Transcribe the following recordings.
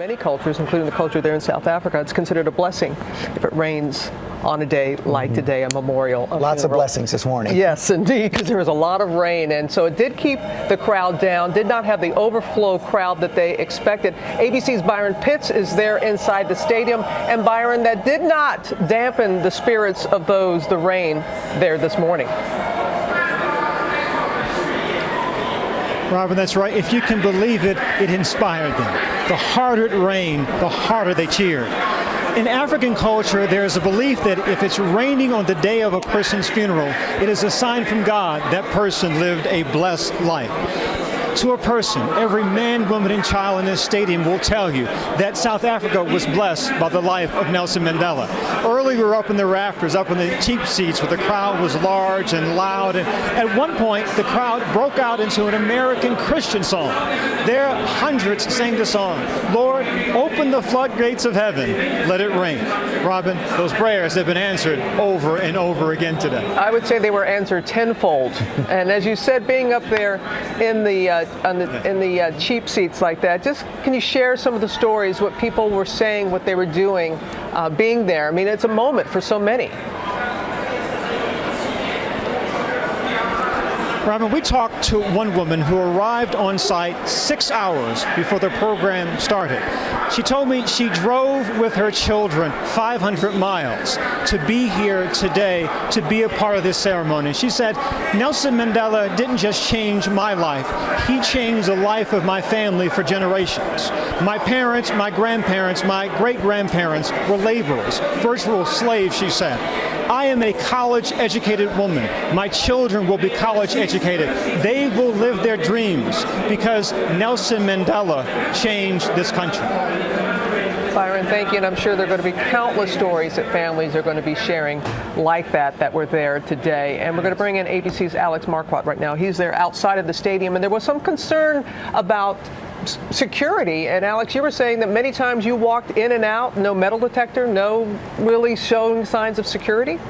many cultures, including the culture there in South Africa, it's considered a blessing if it rains on a day like today, a memorial. Lots of blessings this morning. Yes, indeed, because there was a lot of rain, and so it did keep the crowd down, did not have the overflow crowd that they expected. ABC's Byron Pitts is there inside the stadium, and Byron, that did not dampen the spirits of the rain there this morning. Robin, that's right. If you can believe it, it inspired them. The harder it rained, the harder they cheered. In African culture, there is a belief that if it's raining on the day of a person's funeral, it is a sign from God that person lived a blessed life. To a person, every man, woman, and child in this stadium will tell you that South Africa was blessed by the life of Nelson Mandela. Early we were up in the rafters, up in the cheap seats, where the crowd was large and loud. And at one point, the crowd broke out into an American Christian song. There, hundreds sang the song, "Lord, open the floodgates of heaven, let it rain." Robin, those prayers have been answered over and over again today. I would say they were answered tenfold. And as you said, being up there in the cheap seats like that, just can you share some of the stories, what people were saying, what they were doing, being there? I mean, it's a moment for so many. Robin, we talked to one woman who arrived on site 6 hours before the program started. She told me she drove with her children 500 miles to be here today to be a part of this ceremony. She said, Nelson Mandela didn't just change my life, he changed the life of my family for generations. My parents, my grandparents, my great-grandparents were laborers, virtual slaves, she said. I am a college-educated woman. My children will be college-educated. They will live their dreams because Nelson Mandela changed this country. Byron, thank you, and I'm sure there are going to be countless stories that families are going to be sharing like that were there today. And we're going to bring in ABC's Alex Marquardt right now. He's there outside of the stadium, and there was some concern about security. And Alex, you were saying that many times you walked in and out, no metal detector, no really showing signs of security?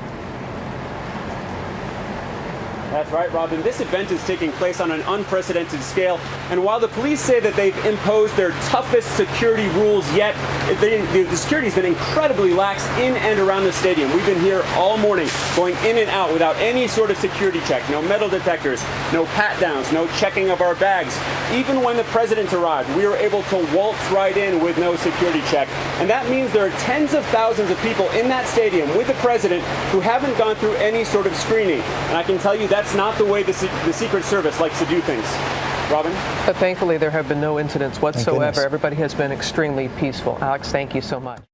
That's right, Robin. This event is taking place on an unprecedented scale, and while the police say that they've imposed their toughest security rules yet, the security has been incredibly lax in and around the stadium. We've been here all morning, going in and out without any sort of security check, no metal detectors, no pat-downs, no checking of our bags. Even when the president arrived, we were able to waltz right in with no security check. And that means there are tens of thousands of people in that stadium with the president who haven't gone through any sort of screening. And I can tell you that's not the way the Secret Service likes to do things. Robin? But thankfully, there have been no incidents whatsoever. Everybody has been extremely peaceful. Alex, thank you so much.